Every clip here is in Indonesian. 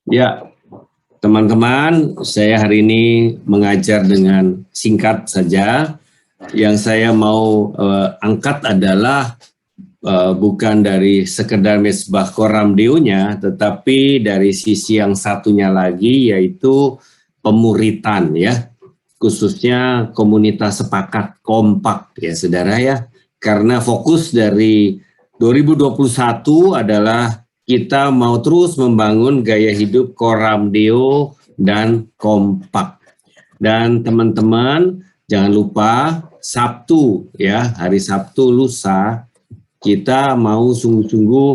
Ya, teman-teman, saya hari ini mengajar dengan singkat saja. Yang saya mau angkat adalah bukan dari sekedar mesbah koramdeo-nya, tetapi dari sisi yang satunya lagi, yaitu pemuritan, ya, khususnya komunitas sepakat kompak, ya saudara ya, karena fokus dari 2021 adalah kita mau terus membangun gaya hidup koramdeo dan kompak. Dan teman-teman jangan lupa Sabtu, ya, hari Sabtu lusa kita mau sungguh-sungguh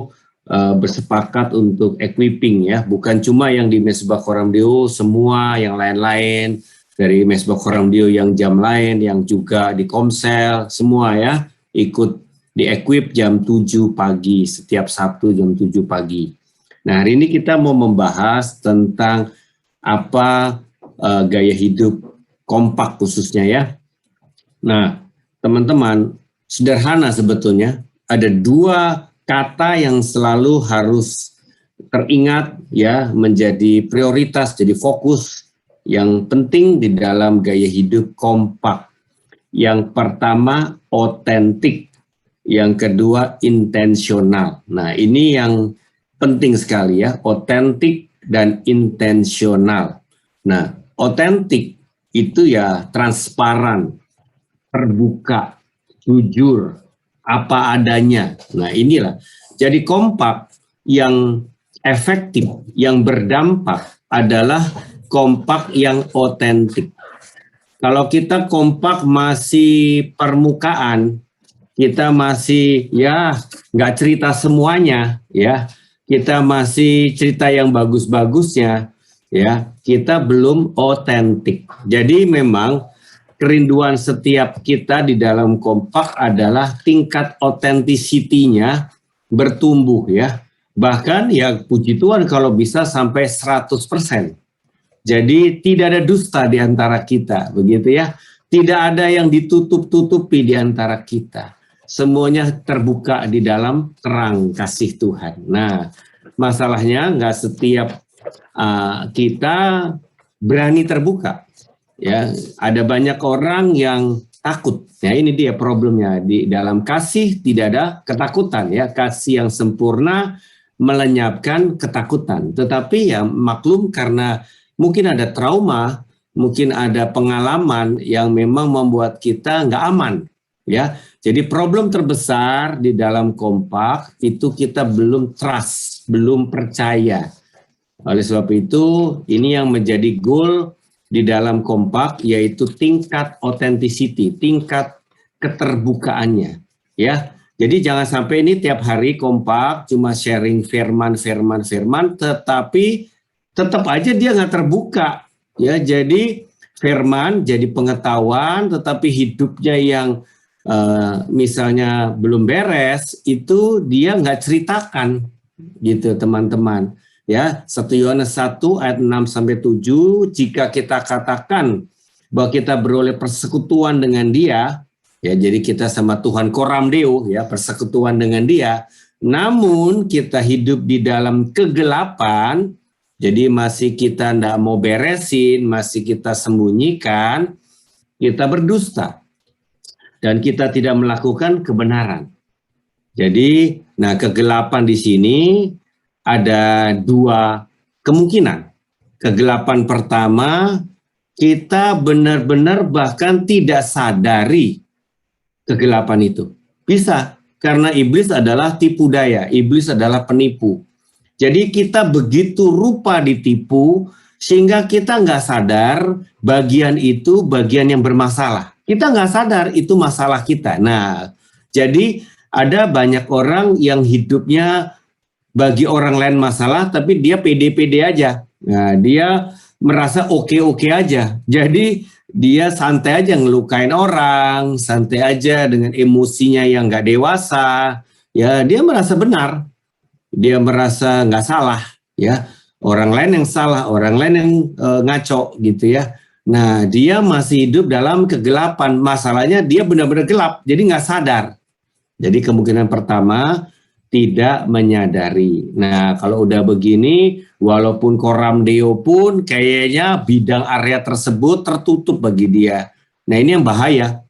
bersepakat untuk equipping, ya, bukan cuma yang di Mesbah Koramdeo, semua yang lain-lain dari Mesbah Koramdeo yang jam lain, yang juga di Komsel, semua ya ikut di-equip jam 7 pagi, setiap Sabtu jam 7 pagi. Nah, hari ini kita mau membahas tentang apa gaya hidup kompak khususnya ya. Nah, teman-teman, sederhana sebetulnya, ada dua kata yang selalu harus teringat ya, menjadi prioritas, jadi fokus yang penting di dalam gaya hidup kompak. Yang pertama otentik, yang kedua intensional. Nah, ini yang penting sekali ya, otentik dan intensional. Nah, otentik itu ya transparan, terbuka, jujur, apa adanya. Nah, inilah. Jadi kompak yang efektif, yang berdampak adalah kompak yang otentik. Kalau kita kompak masih permukaan, kita masih ya nggak cerita semuanya, ya, kita masih cerita yang bagus-bagusnya, ya, kita belum otentik. Jadi memang kerinduan setiap kita di dalam kompak adalah tingkat otentisitinya bertumbuh ya. Bahkan ya puji Tuhan kalau bisa sampai 100%. Jadi tidak ada dusta di antara kita, begitu ya. Tidak ada yang ditutup-tutupi di antara kita. Semuanya terbuka di dalam terang kasih Tuhan. Nah, masalahnya nggak setiap kita berani terbuka. Ya, ada banyak orang yang takut. Ya, ini dia problemnya. Di dalam kasih tidak ada ketakutan ya. Kasih yang sempurna melenyapkan ketakutan. Tetapi ya maklum karena mungkin ada trauma, mungkin ada pengalaman yang memang membuat kita nggak aman. Ya, jadi problem terbesar di dalam kompak itu kita belum trust, belum percaya. Oleh sebab itu, ini yang menjadi goal di dalam kompak, yaitu tingkat authenticity, tingkat keterbukaannya. Ya, jadi jangan sampai ini tiap hari kompak cuma sharing firman, tetapi tetap aja dia nggak terbuka. Ya, jadi firman jadi pengetahuan, tetapi hidupnya yang misalnya belum beres, itu dia nggak ceritakan, gitu teman-teman. Ya, 1 Yohanes 1 ayat 6 sampai 7, jika kita katakan bahwa kita beroleh persekutuan dengan Dia, ya jadi kita sama Tuhan koramdeo ya, persekutuan dengan Dia, namun kita hidup di dalam kegelapan, jadi masih kita tidak mau beresin, masih kita sembunyikan, kita berdusta dan kita tidak melakukan kebenaran. Jadi, nah kegelapan di sini ada dua kemungkinan. Kegelapan pertama, kita benar-benar bahkan tidak sadari kegelapan itu. Bisa, karena iblis adalah tipu daya, iblis adalah penipu. Jadi kita begitu rupa ditipu, sehingga kita nggak sadar bagian itu bagian yang bermasalah. Kita nggak sadar itu masalah kita. Nah, jadi ada banyak orang yang hidupnya bagi orang lain masalah, tapi dia pede-pede aja. Nah, dia merasa oke-oke aja. Jadi dia santai aja ngelukain orang, santai aja dengan emosinya yang nggak dewasa. Ya, dia merasa benar, dia merasa nggak salah. Ya, orang lain yang salah, orang lain yang ngaco gitu ya. Nah, dia masih hidup dalam kegelapan. Masalahnya dia benar-benar gelap, jadi nggak sadar. Jadi kemungkinan pertama, tidak menyadari. Nah, kalau udah begini, walaupun koram deo pun kayaknya bidang area tersebut tertutup bagi dia. Nah, ini yang bahaya.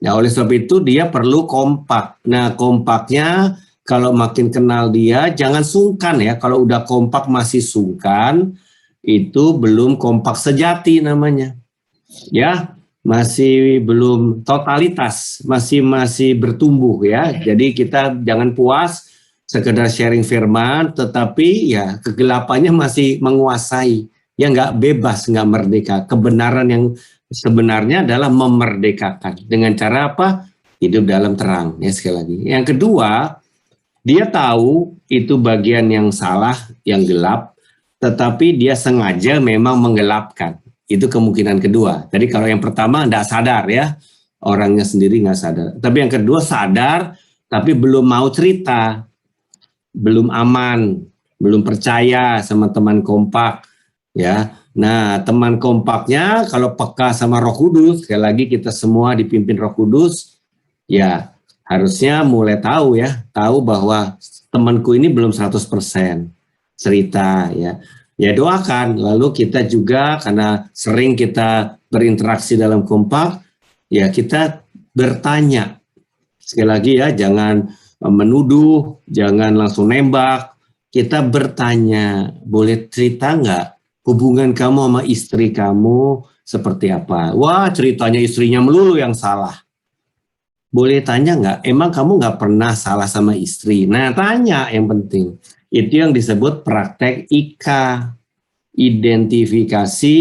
Nah, oleh sebab itu dia perlu kompak. Nah, kompaknya kalau makin kenal dia, jangan sungkan ya. Kalau udah kompak masih sungkan, itu belum kompak sejati namanya. Ya, masih belum totalitas, masih bertumbuh ya. Jadi kita jangan puas sekedar sharing firman, tetapi ya kegelapannya masih menguasai. Ya nggak bebas, nggak merdeka. Kebenaran yang sebenarnya adalah memerdekakan. Dengan cara apa? Hidup dalam terang. Ya sekali lagi. Yang kedua, dia tahu itu bagian yang salah, yang gelap, tetapi dia sengaja memang menggelapkan. Itu kemungkinan kedua. Jadi kalau yang pertama tidak sadar ya, orangnya sendiri nggak sadar. Tapi yang kedua sadar, tapi belum mau cerita, belum aman, belum percaya sama teman kompak. Ya, nah teman kompaknya kalau peka sama Roh Kudus, sekali lagi kita semua dipimpin Roh Kudus, ya harusnya mulai tahu ya, tahu bahwa temanku ini belum 100% cerita ya. Ya doakan, lalu kita juga karena sering kita berinteraksi dalam kompak, ya kita bertanya. Sekali lagi ya, jangan menuduh, jangan langsung nembak. Kita bertanya, boleh cerita nggak hubungan kamu sama istri kamu seperti apa? Wah, ceritanya istrinya melulu yang salah. Boleh tanya nggak, emang kamu nggak pernah salah sama istri? Nah, tanya yang penting. Itu yang disebut praktek IK, identifikasi,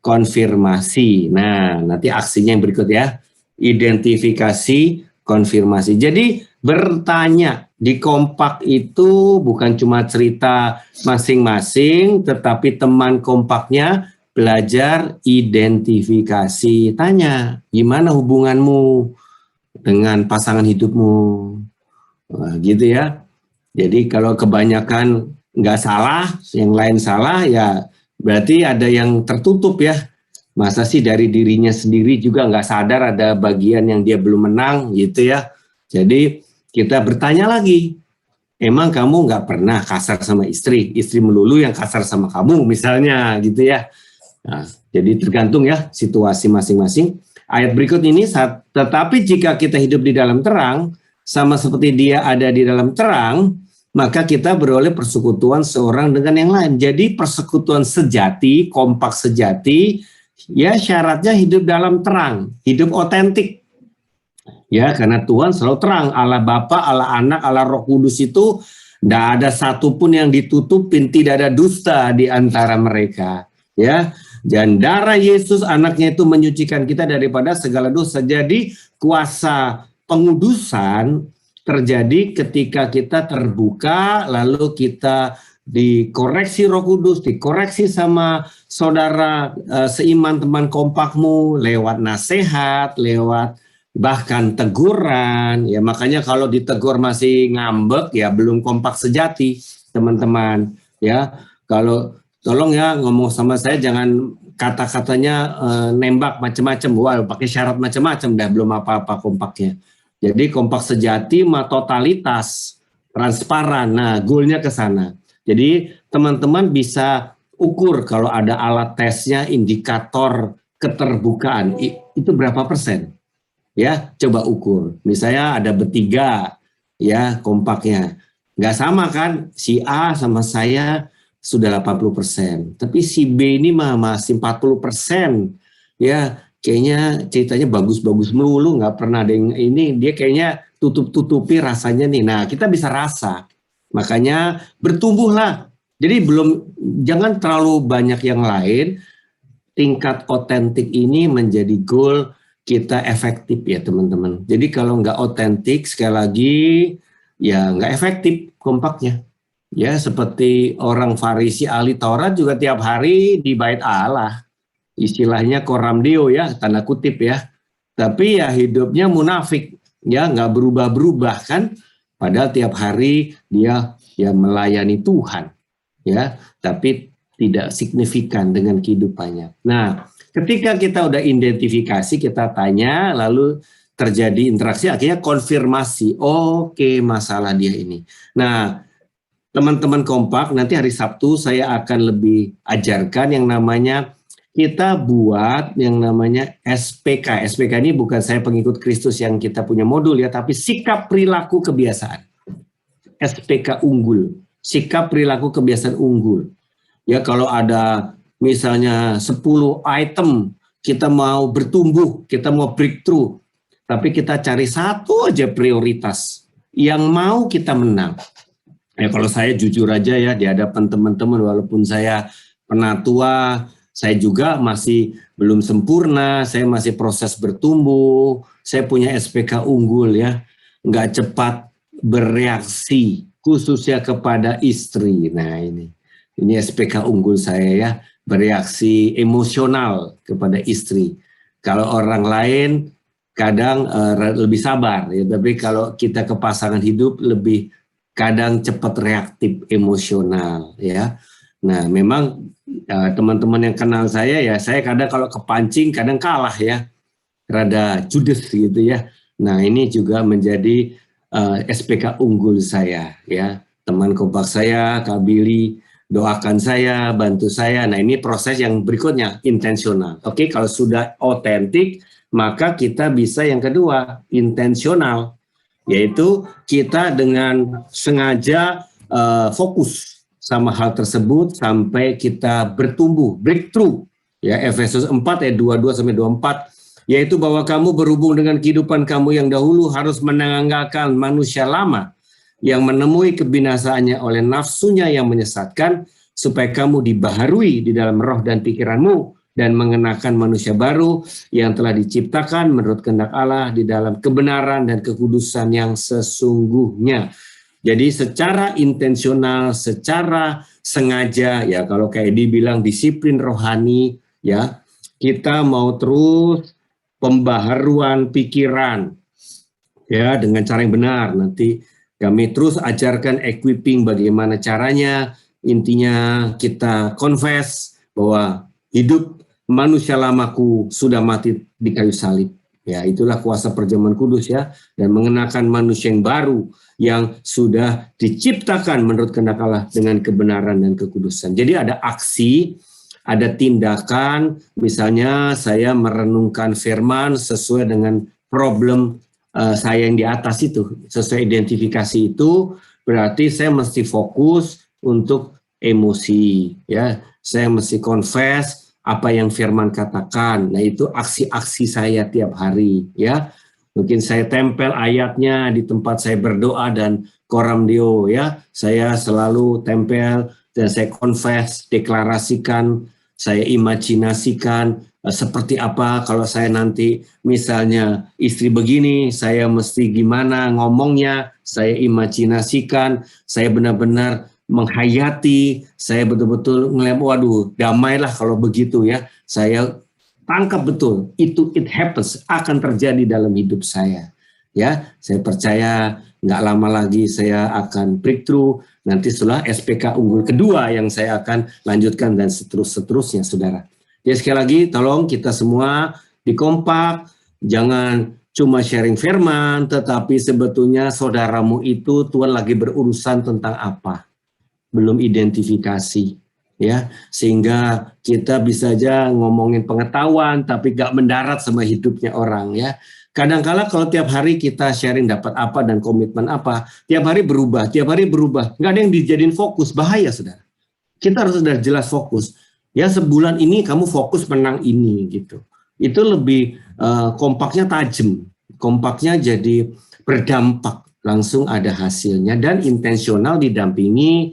konfirmasi. Nah, nanti aksinya yang berikut ya. Identifikasi, konfirmasi. Jadi bertanya di kompak itu bukan cuma cerita masing-masing, tetapi teman kompaknya belajar identifikasi. Tanya, gimana hubunganmu dengan pasangan hidupmu, gitu ya. Jadi kalau kebanyakan nggak salah, yang lain salah, ya berarti ada yang tertutup ya. Masa sih dari dirinya sendiri juga nggak sadar ada bagian yang dia belum menang gitu ya. Jadi kita bertanya lagi, emang kamu nggak pernah kasar sama istri melulu yang kasar sama kamu misalnya gitu ya. Nah, jadi tergantung ya situasi masing-masing. Ayat berikut ini, tetapi jika kita hidup di dalam terang, sama seperti dia ada di dalam terang, maka kita beroleh persekutuan seorang dengan yang lain. Jadi persekutuan sejati, kompak sejati, ya syaratnya hidup dalam terang, hidup otentik. Ya, karena Tuhan selalu terang, Allah Bapa, Allah Anak, Allah Roh Kudus itu tidak ada satupun yang ditutupin, tidak ada dusta di antara mereka. Ya, dan darah Yesus anaknya itu menyucikan kita daripada segala dosa. Jadi kuasa pengudusan terjadi ketika kita terbuka, lalu kita dikoreksi Roh Kudus, dikoreksi sama saudara seiman teman kompakmu lewat nasihat, lewat bahkan teguran. Ya makanya kalau ditegur masih ngambek ya belum kompak sejati, teman-teman. Ya, kalau tolong ya ngomong sama saya jangan kata-katanya nembak macam-macam, wah pakai syarat macam-macam, dah belum apa-apa kompaknya. Jadi kompak sejati mah totalitas, transparan. Nah, goalnya ke sana. Jadi teman-teman bisa ukur kalau ada alat tesnya, indikator keterbukaan itu berapa persen. Ya, coba ukur. Misalnya ada bertiga, ya kompaknya. Nggak sama kan, si A sama saya sudah 80%. Tapi si B ini masih 40%. Ya, kayaknya ceritanya bagus-bagus melulu, nggak pernah ada yang ini. Dia kayaknya tutup-tutupi rasanya nih. Nah, kita bisa rasa. Makanya bertumbuhlah. Jadi jangan terlalu banyak yang lain. Tingkat otentik ini menjadi goal kita efektif ya teman-teman. Jadi kalau nggak otentik sekali lagi ya nggak efektif kompaknya. Ya seperti orang Farisi ahli Taurat juga tiap hari di bait Allah. Istilahnya koram deo ya, tanda kutip ya. Tapi ya hidupnya munafik ya, nggak berubah-berubah kan. Padahal tiap hari dia ya melayani Tuhan ya, tapi tidak signifikan dengan kehidupannya. Nah, ketika kita udah identifikasi, kita tanya, lalu terjadi interaksi, akhirnya konfirmasi, oke, masalah dia ini. Nah, teman-teman kompak, nanti hari Sabtu saya akan lebih ajarkan yang namanya, kita buat yang namanya SPK. SPK ini bukan saya pengikut Kristus yang kita punya modul ya, tapi sikap perilaku kebiasaan. SPK unggul, sikap perilaku kebiasaan unggul. Ya, kalau ada misalnya 10 item, kita mau bertumbuh, kita mau breakthrough, tapi kita cari satu aja prioritas yang mau kita menang. Ya, kalau saya jujur aja ya, di hadapan teman-teman, walaupun saya penatua, saya juga masih belum sempurna, saya masih proses bertumbuh, saya punya SPK unggul ya, nggak cepat bereaksi, khususnya kepada istri. Nah ini SPK unggul saya ya, bereaksi emosional kepada istri. Kalau orang lain kadang lebih sabar ya, tapi kalau kita ke pasangan hidup lebih kadang cepat reaktif emosional ya. Nah memang teman-teman yang kenal saya ya, saya kadang kalau kepancing kadang kalah ya, rada judes gitu ya. Nah ini juga menjadi SPK unggul saya ya. Teman kompak saya, Kak Billy, doakan saya, bantu saya. Nah ini proses yang berikutnya, intensional. Oke, kalau sudah otentik, maka kita bisa yang kedua, intensional. Yaitu kita dengan sengaja fokus sama hal tersebut sampai kita bertumbuh, breakthrough. Ya, Efesus 4 ayat 22 sampai 24, yaitu bahwa kamu berhubung dengan kehidupan kamu yang dahulu harus menanggalkan manusia lama yang menemui kebinasaannya oleh nafsunya yang menyesatkan, supaya kamu dibaharui di dalam roh dan pikiranmu dan mengenakan manusia baru yang telah diciptakan menurut kehendak Allah di dalam kebenaran dan kekudusan yang sesungguhnya. Jadi secara intensional, secara sengaja ya, kalau kayak dibilang disiplin rohani ya, kita mau terus pembaharuan pikiran ya dengan cara yang benar. Nanti kami terus ajarkan equipping bagaimana caranya. Intinya kita confess bahwa hidup manusia lamaku sudah mati di kayu salib. Ya, itulah kuasa perjamuan kudus ya, dan mengenakan manusia yang baru yang sudah diciptakan menurut kehendak Allah dengan kebenaran dan kekudusan. Jadi ada aksi, ada tindakan, misalnya saya merenungkan firman sesuai dengan problem saya yang di atas itu, sesuai identifikasi itu, berarti saya mesti fokus untuk emosi, ya. Saya mesti confess apa yang firman katakan. Nah itu aksi-aksi saya tiap hari, ya. Mungkin saya tempel ayatnya di tempat saya berdoa dan koram deo, ya. Saya selalu tempel dan saya confess, deklarasikan, saya imajinasikan seperti apa kalau saya nanti misalnya istri begini, saya mesti gimana ngomongnya, saya imajinasikan, saya benar-benar menghayati, saya betul-betul ngeliat, waduh damailah kalau begitu ya, saya tangkap betul, itu it happens, akan terjadi dalam hidup saya. Ya, saya percaya nggak lama lagi saya akan breakthrough, nanti setelah SPK unggul kedua yang saya akan lanjutkan dan seterusnya saudara. Jadi sekali lagi tolong kita semua dikompak, jangan cuma sharing firman, tetapi sebetulnya saudaramu itu Tuhan lagi berurusan tentang apa, belum identifikasi, ya, sehingga kita bisa aja ngomongin pengetahuan tapi gak mendarat sama hidupnya orang ya. Kadang-kala kalau tiap hari kita sharing dapat apa dan komitmen apa, tiap hari berubah, nggak ada yang dijadiin fokus, bahaya saudara. Kita harus sudah jelas fokus. Ya sebulan ini kamu fokus menang ini gitu. Itu lebih kompaknya tajam, kompaknya jadi berdampak, langsung ada hasilnya dan intensional didampingi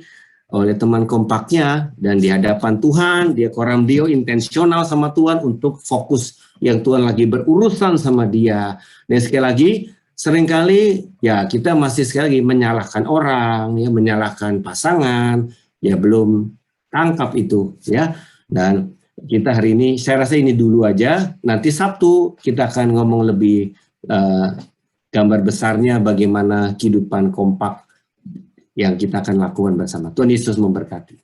oleh teman kompaknya dan di hadapan Tuhan, dia koram dia intensional sama Tuhan untuk fokus yang Tuhan lagi berurusan sama dia. Dan sekali lagi, seringkali ya kita masih sekali lagi menyalahkan orang, ya menyalahkan pasangan, ya belum tangkap itu ya. Dan kita hari ini, saya rasa ini dulu aja. Nanti Sabtu kita akan ngomong lebih gambar besarnya bagaimana kehidupan kompak yang kita akan lakukan bersama. Tuhan Yesus memberkati.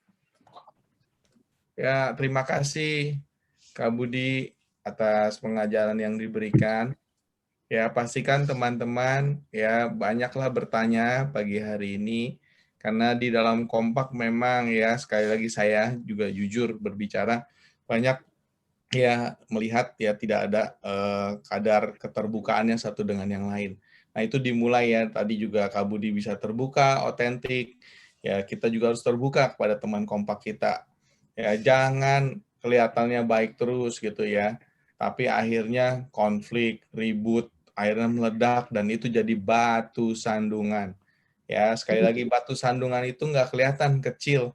Ya, terima kasih Kak Budi atas pengajaran yang diberikan. Ya, pastikan teman-teman ya banyaklah bertanya pagi hari ini karena di dalam kompak memang ya sekali lagi saya juga jujur berbicara banyak ya melihat ya tidak ada kadar keterbukaannya satu dengan yang lain. Nah, itu dimulai ya tadi juga Kak Budi bisa terbuka, otentik. Ya, kita juga harus terbuka kepada teman kompak kita. Ya, jangan kelihatannya baik terus gitu ya. Tapi akhirnya konflik, ribut, akhirnya meledak dan itu jadi batu sandungan. Ya, sekali lagi batu sandungan itu nggak kelihatan kecil,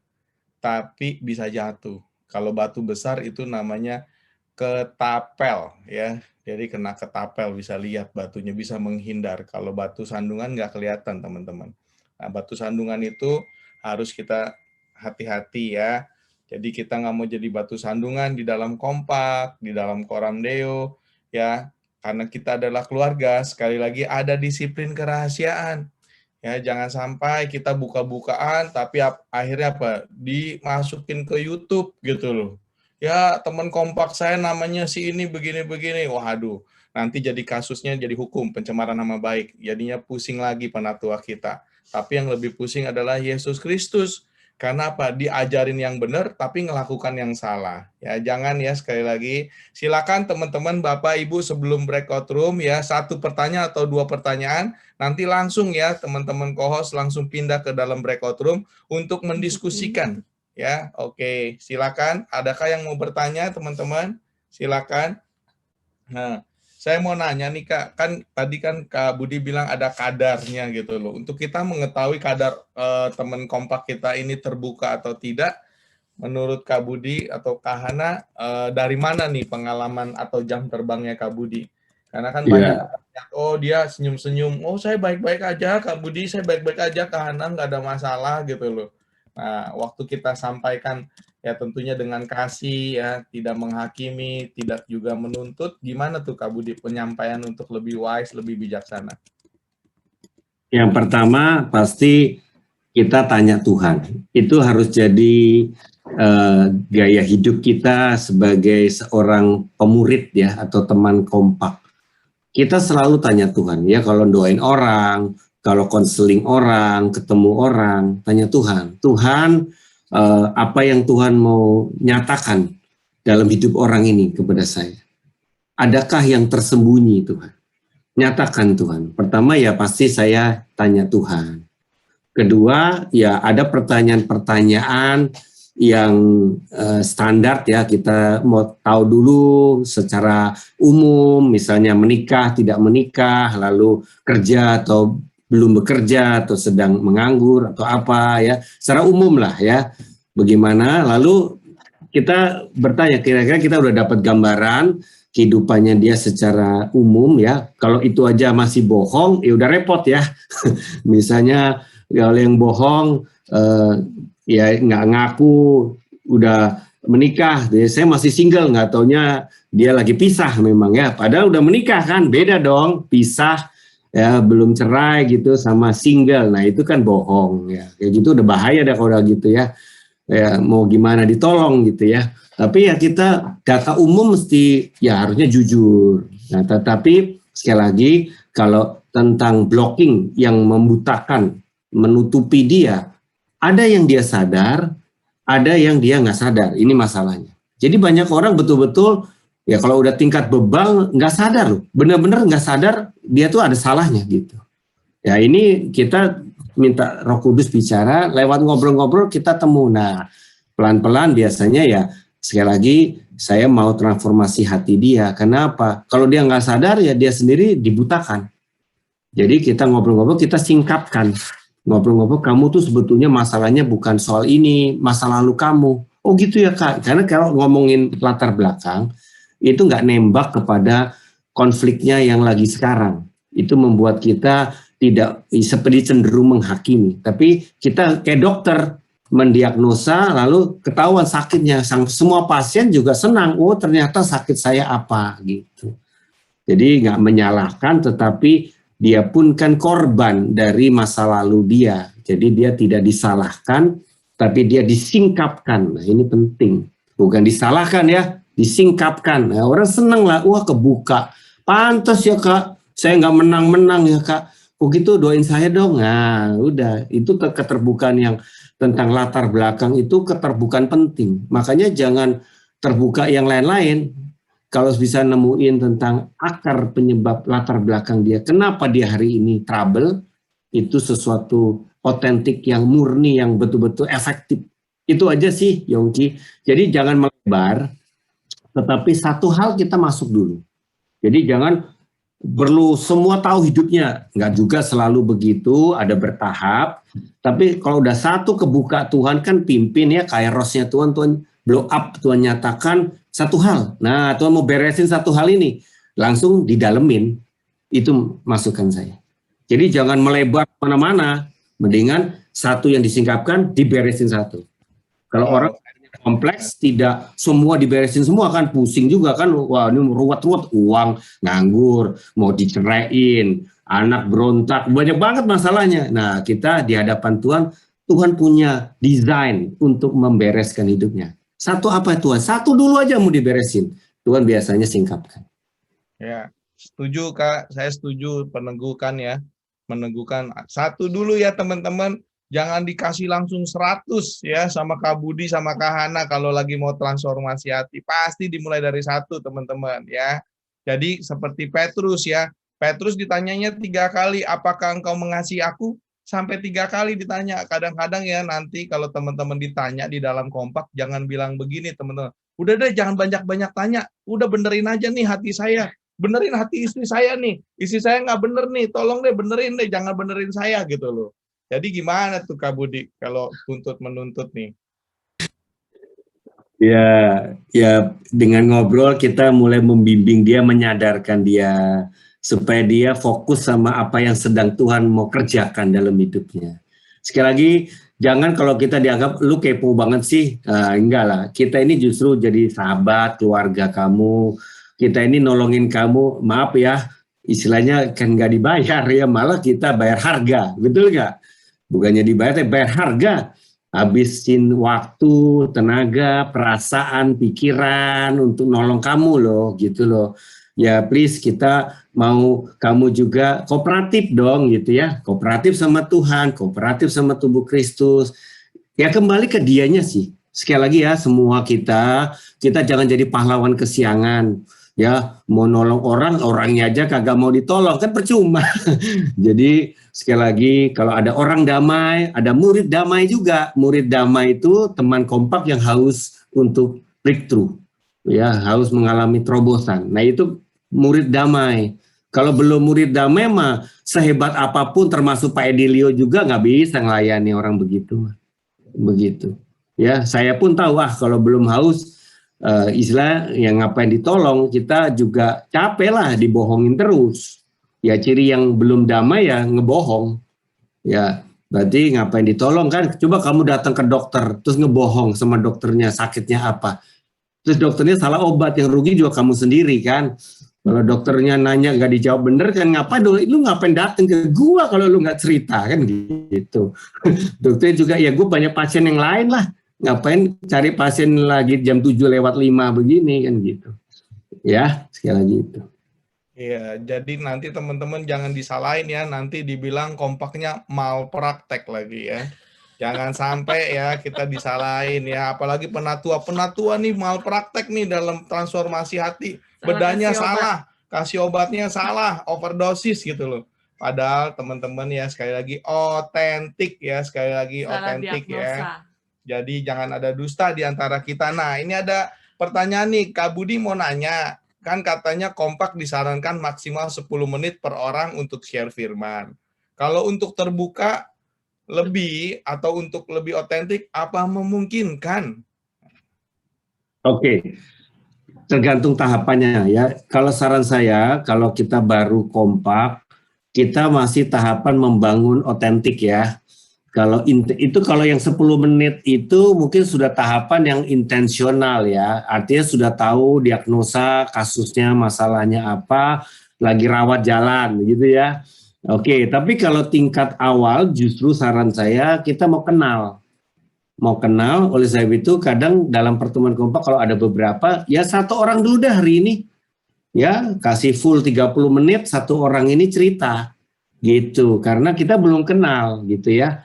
tapi bisa jatuh. Kalau batu besar itu namanya ketapel ya. Jadi kena ketapel bisa lihat batunya, bisa menghindar. Kalau batu sandungan nggak kelihatan teman-teman. Nah, batu sandungan itu harus kita hati-hati ya. Jadi kita nggak mau jadi batu sandungan di dalam kompak, di dalam koram deo ya. Karena kita adalah keluarga, sekali lagi ada disiplin kerahasiaan. Ya, jangan sampai kita buka-bukaan tapi akhirnya apa? Dimasukin ke YouTube gitu loh. Ya, teman kompak saya namanya si ini begini-begini. Waduh, nanti jadi kasusnya jadi hukum pencemaran nama baik. Jadinya pusing lagi penatua kita. Tapi yang lebih pusing adalah Yesus Kristus. Karena apa? Diajarin yang benar tapi ngelakukan yang salah. Ya, jangan ya sekali lagi. Silakan teman-teman Bapak Ibu sebelum breakout room ya, satu pertanyaan atau dua pertanyaan. Nanti langsung ya teman-teman co-host langsung pindah ke dalam breakout room untuk mendiskusikan ya. Oke, silakan. Adakah yang mau bertanya teman-teman? Silakan. Nah, saya mau nanya nih Kak, kan tadi kan Kak Budi bilang ada kadarnya gitu loh. Untuk kita mengetahui kadar teman kompak kita ini terbuka atau tidak, menurut Kak Budi atau Kak Hana, dari mana nih pengalaman atau jam terbangnya Kak Budi? Karena kan banyak, Ya, oh dia senyum-senyum, oh saya baik-baik aja Kak Budi, saya baik-baik aja Kak Hana, nggak ada masalah gitu loh. Nah, waktu kita sampaikan ya tentunya dengan kasih ya, tidak menghakimi, tidak juga menuntut, gimana tuh Kak Budi penyampaian untuk lebih wise, lebih bijaksana? yang pertama pasti kita tanya Tuhan. Itu harus jadi gaya hidup kita sebagai seorang pemurid ya atau teman kompak. Kita selalu tanya Tuhan ya, kalau doain orang, kalau konseling orang, ketemu orang, tanya Tuhan. Tuhan, apa yang Tuhan mau nyatakan dalam hidup orang ini kepada saya? Adakah yang tersembunyi Tuhan? Nyatakan Tuhan. Pertama ya pasti saya tanya Tuhan. Kedua, ya ada pertanyaan-pertanyaan yang standar ya, kita mau tahu dulu secara umum, misalnya menikah, tidak menikah, lalu kerja atau belum bekerja, atau sedang menganggur, atau apa ya, secara umum lah ya, bagaimana, lalu kita bertanya, kira-kira kita udah dapat gambaran kehidupannya dia secara umum ya, kalau itu aja masih bohong, ya udah repot ya, misalnya kalau yang bohong ya nggak ngaku udah menikah, saya masih single, nggak taunya dia lagi pisah memang ya, padahal udah menikah kan, beda dong pisah ya belum cerai gitu sama single, nah itu kan bohong ya, kayak gitu udah bahaya dah kalau udah gitu ya, ya mau gimana ditolong gitu ya, tapi ya kita data umum mesti ya harusnya jujur. Nah tetapi sekali lagi kalau tentang blocking yang membutakan, menutupi dia, ada yang dia sadar, ada yang dia nggak sadar. Ini masalahnya. Jadi banyak orang betul-betul ya kalau udah tingkat bebal nggak sadar loh, bener-bener nggak sadar dia tuh ada salahnya gitu. Ya ini kita minta Roh Kudus bicara lewat ngobrol-ngobrol kita temu. Nah pelan-pelan biasanya ya sekali lagi saya mau transformasi hati dia. Kenapa? Kalau dia nggak sadar ya dia sendiri dibutakan. Jadi kita ngobrol-ngobrol, kita singkapkan. Ngobrol-ngobrol, kamu tuh sebetulnya masalahnya bukan soal ini, masa lalu kamu. Oh gitu ya Kak, karena kalau ngomongin latar belakang, itu nggak nembak kepada konfliknya yang lagi sekarang. Itu membuat kita tidak seperti cenderung menghakimi. Tapi kita kayak dokter, mendiagnosa lalu ketahuan sakitnya. Semua pasien juga senang, oh ternyata sakit saya apa gitu. Jadi nggak menyalahkan, tetapi dia pun kan korban dari masa lalu dia. Jadi dia tidak disalahkan, tapi dia disingkapkan. Nah ini penting. Bukan disalahkan ya, disingkapkan. Nah, orang seneng lah, wah kebuka. Pantas ya Kak, saya nggak menang-menang ya Kak. Oh gitu, doain saya dong. Nah, udah, itu keterbukaan yang tentang latar belakang itu keterbukaan penting. Makanya jangan terbuka yang lain-lain. Kalau bisa nemuin tentang akar penyebab latar belakang dia, kenapa dia hari ini trouble, itu sesuatu otentik yang murni, yang betul-betul efektif. Itu aja sih, Yongki. Jadi jangan melebar, tetapi satu hal kita masuk dulu. Jadi jangan perlu semua tahu hidupnya, nggak juga selalu begitu, ada bertahap. Tapi kalau udah satu kebuka, Tuhan kan pimpin ya, kairosnya Tuhan, Tuhan blow up, Tuhan nyatakan satu hal. Nah, Tuhan mau beresin satu hal ini, langsung didalemin. Itu masukan saya. Jadi jangan melebar kemana-mana, mendingan satu yang disingkapkan diberesin satu. Kalau orang kompleks, tidak semua diberesin semua kan, pusing juga kan, wah ini ruwet-ruwet, uang nganggur, mau diceraiin, anak berontak, banyak banget masalahnya. Nah, kita di hadapan Tuhan, Tuhan punya desain untuk membereskan hidupnya. Satu apa Tuhan? Satu dulu aja mau diberesin. Tuhan biasanya singkapkan. Ya, setuju Kak, saya setuju, peneguhkan ya, meneguhkan. Satu dulu ya teman-teman. Jangan dikasih langsung 100 ya sama Kak Budi sama Kak Hana kalau lagi mau transformasi hati. Pasti dimulai dari satu teman-teman ya. Jadi seperti Petrus ya. Petrus ditanyanya 3 kali, apakah engkau mengasihi aku? Sampai 3 kali ditanya. Kadang-kadang ya nanti kalau teman-teman ditanya di dalam kompak, jangan bilang begini teman-teman. Udah deh jangan banyak-banyak tanya. Udah benerin aja nih hati saya. Benerin hati istri saya nih. Istri saya nggak bener nih. Tolong deh benerin deh. Jangan benerin saya gitu loh. Jadi gimana tuh Kak Budi kalau tuntut menuntut nih? Ya dengan ngobrol kita mulai membimbing dia, menyadarkan dia supaya dia fokus sama apa yang sedang Tuhan mau kerjakan dalam hidupnya. Sekali lagi, jangan kalau kita dianggap lu kepo banget sih, enggak lah. Kita ini justru jadi sahabat, keluarga kamu. Kita ini nolongin kamu, maaf ya, istilahnya kan nggak dibayar ya, malah kita bayar harga, betul nggak? Bukannya dibayar, tapi bayar harga. Habisin waktu, tenaga, perasaan, pikiran untuk nolong kamu loh, gitu loh. Ya please, kita mau kamu juga kooperatif dong gitu ya. Kooperatif sama Tuhan, kooperatif sama tubuh Kristus. Ya kembali ke dianya sih. Sekali lagi ya, semua kita jangan jadi pahlawan kesiangan. Ya, mau nolong orang, orangnya aja kagak mau ditolong, kan percuma. Jadi sekali lagi, kalau ada orang damai, ada murid damai juga. Murid damai itu teman kompak yang haus untuk breakthrough, ya, haus mengalami terobosan. Nah itu murid damai. Kalau belum murid damai mah sehebat apapun, termasuk Pak Edilio juga nggak bisa ngelayani orang begitu. Ya, saya pun tahu kalau belum haus, istilah yang ngapain ditolong, kita juga capek lah dibohongin terus. Ya ciri yang belum damai ya ngebohong. Ya berarti ngapain ditolong kan? Coba kamu datang ke dokter terus ngebohong sama dokternya sakitnya apa. Terus dokternya salah obat, yang rugi juga kamu sendiri kan. Kalau dokternya nanya nggak dijawab bener kan, ngapain lu ngapain datang ke gua kalau lu nggak cerita kan gitu. Dokternya juga ya gue banyak pasien yang lain lah. Ngapain cari pasien lagi jam 7:05 begini kan gitu. Ya, sekali lagi itu. Iya, jadi nanti teman-teman jangan disalahin ya, nanti dibilang kompaknya malpraktek lagi ya. Jangan sampai ya kita disalahin ya, apalagi penatua nih malpraktek nih dalam transformasi hati. Bedanya salah, kasih obatnya salah, overdosis gitu loh. Padahal teman-teman ya sekali lagi otentik ya, sekali lagi otentik ya. Jadi jangan ada dusta di antara kita. Nah, ini ada pertanyaan nih, Kak Budi mau nanya. Kan katanya kompak disarankan maksimal 10 menit per orang untuk share firman. Kalau untuk terbuka lebih atau untuk lebih otentik, apa memungkinkan? Oke, tergantung tahapannya ya. Kalau saran saya, kalau kita baru kompak, kita masih tahapan membangun otentik ya. Kalau yang 10 menit itu mungkin sudah tahapan yang intensional ya. Artinya sudah tahu diagnosa kasusnya, masalahnya apa, lagi rawat jalan gitu ya. Oke, tapi kalau tingkat awal justru saran saya kita mau kenal. Oleh sebab itu kadang dalam pertemuan kompak kalau ada beberapa, ya satu orang dulu dah hari ini. ya kasih full 30 menit satu orang ini cerita gitu, karena kita belum kenal gitu ya.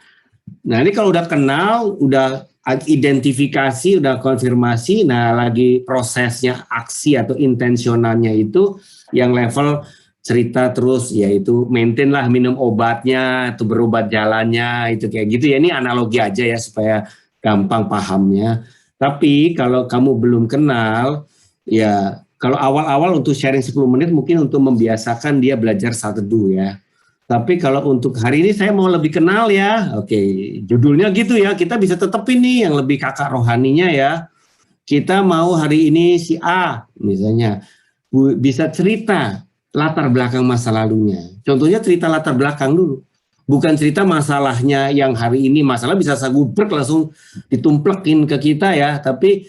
Nah ini kalau udah kenal, udah identifikasi, udah konfirmasi, nah lagi prosesnya aksi atau intensionalnya itu yang level cerita terus, yaitu maintain lah minum obatnya, atau berobat jalannya, itu kayak gitu ya. Ini analogi aja ya supaya gampang pahamnya. Tapi kalau kamu belum kenal, ya kalau awal-awal untuk sharing 10 menit mungkin untuk membiasakan dia belajar saat teduh ya. Tapi kalau untuk hari ini saya mau lebih kenal ya. Oke, judulnya gitu ya. Kita bisa tetepin nih yang lebih kakak rohaninya ya. Kita mau hari ini si A misalnya bisa cerita latar belakang masa lalunya. Contohnya cerita latar belakang dulu. Bukan cerita masalahnya yang hari ini, masalah bisa sagubrek langsung ditumplekin ke kita ya. Tapi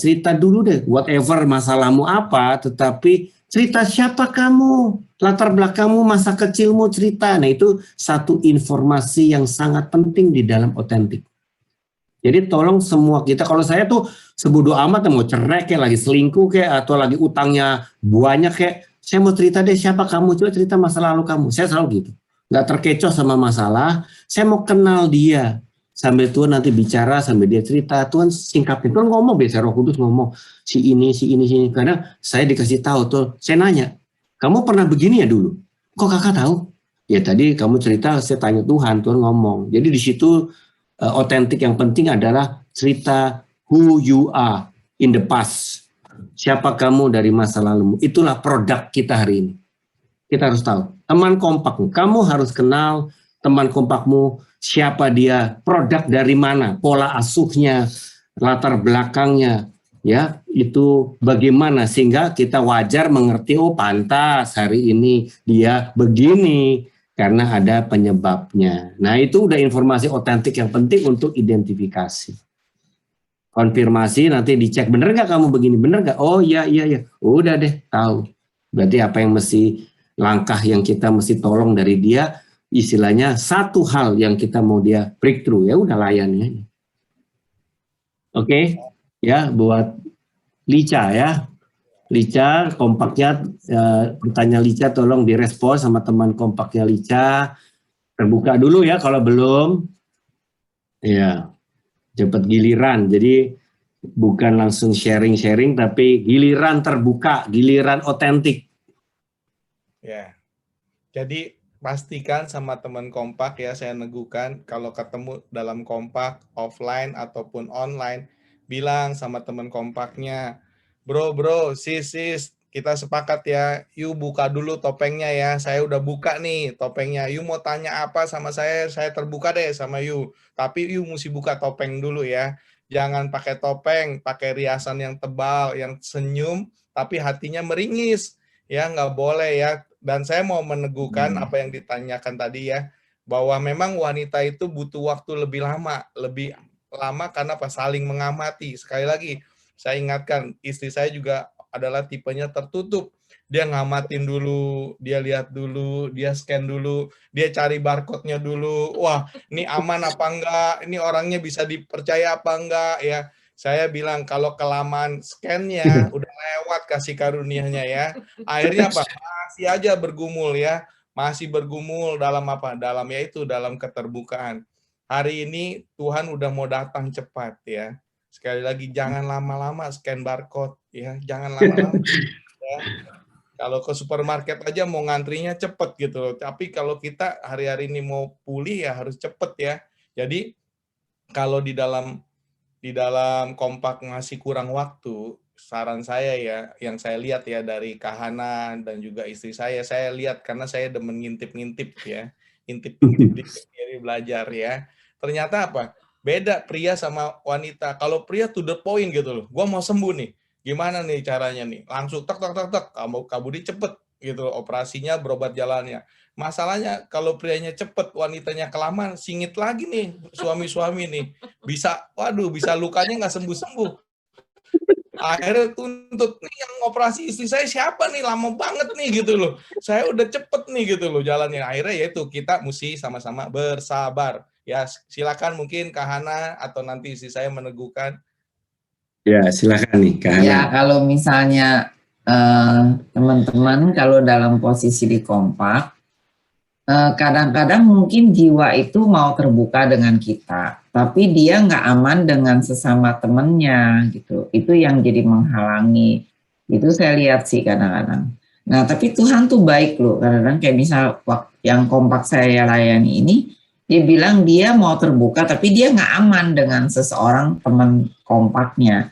cerita dulu deh, whatever masalahmu apa, tetapi cerita siapa kamu, latar belakangmu, masa kecilmu cerita. Nah itu satu informasi yang sangat penting di dalam otentik. Jadi tolong semua kita, kalau saya tuh sebodoh amat mau cerai kayak lagi selingkuh kayak atau lagi utangnya banyak kayak, saya mau cerita deh siapa kamu, coba cerita masa lalu kamu. Saya selalu gitu, nggak terkecoh sama masalah, saya mau kenal dia. Sambil Tuhan nanti bicara, sambil dia cerita, Tuhan singkapin, Tuhan ngomong, biasa Roh Kudus ngomong, si ini, si ini, si ini. Kadang saya dikasih tahu tuh, saya nanya, kamu pernah begini ya dulu? Kok kakak tahu? Ya tadi kamu cerita, saya tanya Tuhan, Tuhan ngomong. Jadi di situ otentik yang penting adalah cerita who you are in the past. Siapa kamu dari masa lalumu. Itulah produk kita hari ini. Kita harus tahu. Teman kompakmu, kamu harus kenal teman kompakmu, siapa dia, produk dari mana, pola asuhnya, latar belakangnya, ya itu bagaimana sehingga kita wajar mengerti, oh pantas hari ini dia begini karena ada penyebabnya. Nah itu udah informasi otentik yang penting untuk identifikasi. Konfirmasi nanti dicek, bener nggak kamu begini, bener nggak? Oh iya, udah deh tahu. Berarti apa yang mesti, langkah yang kita mesti tolong dari dia, istilahnya satu hal yang kita mau dia breakthrough, ya udah layani. Oke, ya buat Lica ya. Lica, kompaknya, bertanya Lica tolong direspon sama teman kompaknya Lica. Terbuka dulu ya kalau belum. Ya, cepat giliran. Jadi bukan langsung sharing-sharing, tapi giliran terbuka, giliran otentik. Ya, jadi pastikan sama teman kompak ya, saya neguhkan kalau ketemu dalam kompak, offline ataupun online, bilang sama teman kompaknya, bro, sis, kita sepakat ya, yuk buka dulu topengnya ya, saya udah buka nih topengnya, yuk mau tanya apa sama saya terbuka deh sama yuk, tapi yuk mesti buka topeng dulu ya, jangan pakai topeng, pakai riasan yang tebal, yang senyum, tapi hatinya meringis, ya nggak boleh ya. Dan saya mau meneguhkan apa yang ditanyakan tadi ya, bahwa memang wanita itu butuh waktu lebih lama karena apa? Saling mengamati. Sekali lagi, saya ingatkan, istri saya juga adalah tipenya tertutup. Dia ngamatin dulu, dia lihat dulu, dia scan dulu, dia cari barcode-nya dulu. Wah, ini aman apa enggak? Ini orangnya bisa dipercaya apa enggak? Ya, saya bilang kalau kelamaan scan-nya udah lewat kasih karunia-nya ya. Akhirnya apa? Masih aja bergumul ya. Masih bergumul dalam apa? Dalam keterbukaan. Hari ini Tuhan udah mau datang cepat ya. Sekali lagi jangan lama-lama scan barcode ya, jangan lama-lama ya. Kalau ke supermarket aja mau ngantrinya cepet gitu loh. Tapi kalau kita hari-hari ini mau pulih ya harus cepet ya. Jadi kalau di dalam kompak ngasih kurang waktu, saran saya ya, yang saya lihat ya dari Kahana dan juga istri saya lihat karena saya demen ngintip-ngintip ya, intip-intip diri belajar ya. Ternyata apa? Beda pria sama wanita. Kalau pria to the point gitu loh. Gua mau sembuh nih. Gimana nih caranya nih? Langsung tek, kamu cepet gitu loh, operasinya, berobat jalannya. Masalahnya kalau prianya cepet, wanitanya kelamaan, singit lagi nih suami-suami nih. Bisa lukanya nggak sembuh-sembuh. Akhirnya tuntut, nih yang operasi istri saya siapa nih, lama banget nih gitu loh. Saya udah cepet nih gitu loh jalannya. Akhirnya yaitu kita mesti sama-sama bersabar. Ya silakan mungkin Kak Hana atau nanti istri saya meneguhkan. Ya silakan nih Kak Hana. Ya kalau misalnya teman-teman kalau dalam posisi di kompak, kadang-kadang mungkin jiwa itu mau terbuka dengan kita, tapi dia nggak aman dengan sesama temennya gitu. Itu yang jadi menghalangi. Itu saya lihat sih kadang-kadang. Nah, tapi Tuhan tuh baik loh. Kadang-kadang kayak misal yang kompak saya layani ini, dia bilang dia mau terbuka, tapi dia nggak aman dengan seseorang teman kompaknya.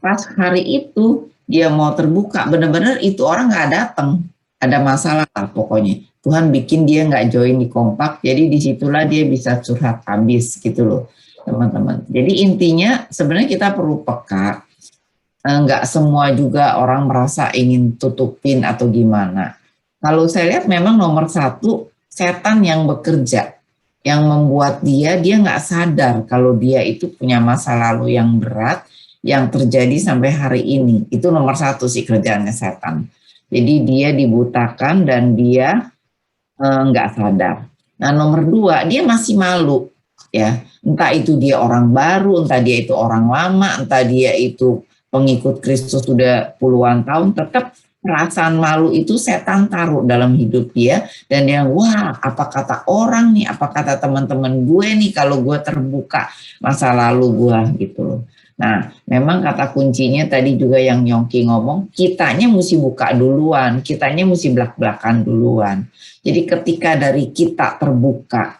Pas hari itu dia mau terbuka, benar-benar itu orang nggak datang. Ada masalah lah pokoknya. Tuhan bikin dia nggak join di kompak, jadi disitulah dia bisa curhat habis gitu loh teman-teman. Jadi intinya sebenarnya kita perlu peka, nggak semua juga orang merasa ingin tutupin atau gimana. Kalau saya lihat memang nomor satu, setan yang bekerja, yang membuat dia nggak sadar kalau dia itu punya masa lalu yang berat, yang terjadi sampai hari ini. Itu nomor satu sih kerjaannya setan. Jadi dia dibutakan dan dia nggak sadar. Nah, nomor dua, dia masih malu, ya. Entah itu dia orang baru, entah dia itu orang lama, entah dia itu pengikut Kristus sudah puluhan tahun, tetap perasaan malu itu setan taruh dalam hidup dia, dan dia, wah, apa kata orang nih, apa kata teman-teman gue nih kalau gue terbuka masa lalu gue gitu loh. Nah, memang kata kuncinya tadi juga yang Yongki ngomong, kitanya mesti buka duluan, kitanya mesti belak-belakan duluan. Jadi ketika dari kita terbuka,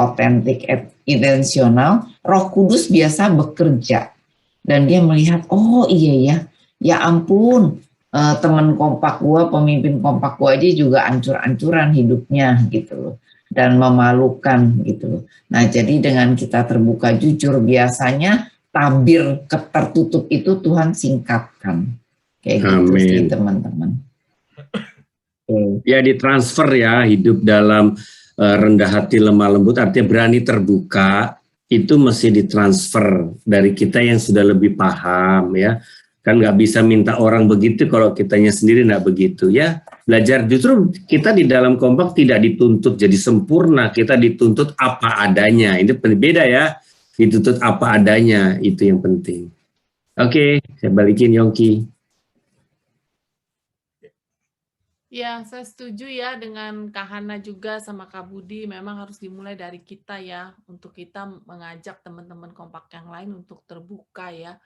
otentik, intensional, Roh Kudus biasa bekerja dan dia melihat, oh iya ya, ya ampun, teman kompak gua, pemimpin kompak gua aja juga ancur-ancuran hidupnya gitu loh, dan memalukan gitu loh. Nah, jadi dengan kita terbuka jujur, biasanya tabir tertutup itu Tuhan singkatkan. Kayak gitu sih teman-teman. Ya ditransfer ya, hidup dalam rendah hati lemah lembut, artinya berani terbuka, itu mesti ditransfer dari kita yang sudah lebih paham ya. Kan nggak bisa minta orang begitu kalau kitanya sendiri nggak begitu ya. Belajar, justru kita di dalam kompak tidak dituntut jadi sempurna, kita dituntut apa adanya. Ini beda ya, dituntut apa adanya, itu yang penting. Oke, saya balikin Yongki. Ya, saya setuju ya dengan Kak Hana juga sama Kak Budi, memang harus dimulai dari kita ya, untuk kita mengajak teman-teman kompak yang lain untuk terbuka ya.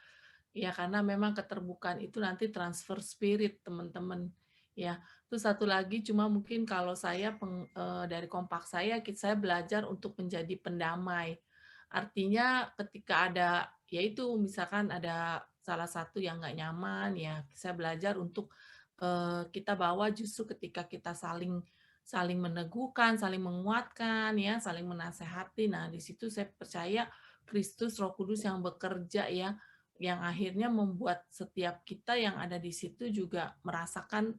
Ya, karena memang keterbukaan itu nanti transfer spirit teman-teman. Ya, terus satu lagi cuma mungkin kalau saya dari kompak saya belajar untuk menjadi pendamai. Artinya ketika ada, yaitu misalkan ada salah satu yang nggak nyaman, ya saya belajar untuk kita bawa justru ketika kita saling meneguhkan, saling menguatkan, ya, saling menasehati. Nah, di situ saya percaya Kristus, Roh Kudus yang bekerja ya, yang akhirnya membuat setiap kita yang ada di situ juga merasakan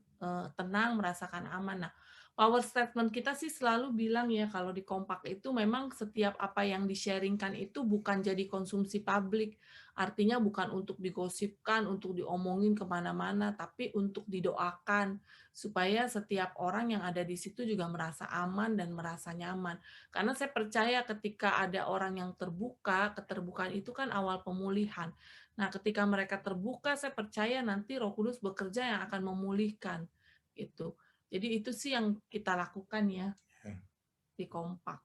tenang, merasakan aman. Nah, power statement kita sih selalu bilang ya, kalau di kompak itu memang setiap apa yang di-sharingkan itu bukan jadi konsumsi publik. Artinya bukan untuk digosipkan, untuk diomongin kemana-mana, tapi untuk didoakan, supaya setiap orang yang ada di situ juga merasa aman dan merasa nyaman. Karena saya percaya ketika ada orang yang terbuka, keterbukaan itu kan awal pemulihan. Nah, ketika mereka terbuka, saya percaya nanti Roh Kudus bekerja yang akan memulihkan. Gitu. Jadi itu sih yang kita lakukan ya di kompak.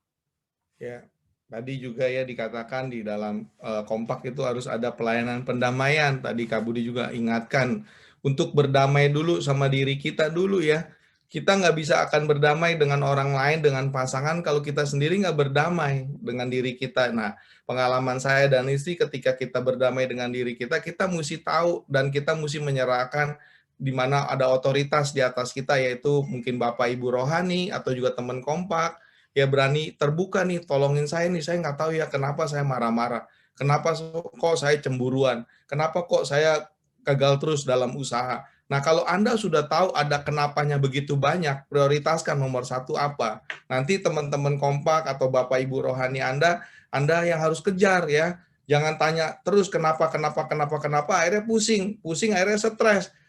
Ya, tadi juga ya dikatakan di dalam kompak itu harus ada pelayanan pendamaian. Tadi Kak Budi juga ingatkan untuk berdamai dulu sama diri kita dulu ya. Kita nggak bisa akan berdamai dengan orang lain, dengan pasangan kalau kita sendiri nggak berdamai dengan diri kita. Nah, pengalaman saya dan istri ketika kita berdamai dengan diri kita mesti tahu dan kita mesti menyerahkan di mana ada otoritas di atas kita, yaitu mungkin Bapak Ibu Rohani atau juga teman kompak, ya berani terbuka nih, tolongin saya nih, saya nggak tahu ya kenapa saya marah-marah, kenapa kok saya cemburuan, kenapa kok saya gagal terus dalam usaha. Nah, kalau Anda sudah tahu ada kenapanya begitu banyak, prioritaskan nomor satu apa. Nanti teman-teman kompak atau Bapak Ibu Rohani Anda yang harus kejar ya. Jangan tanya terus kenapa, akhirnya pusing akhirnya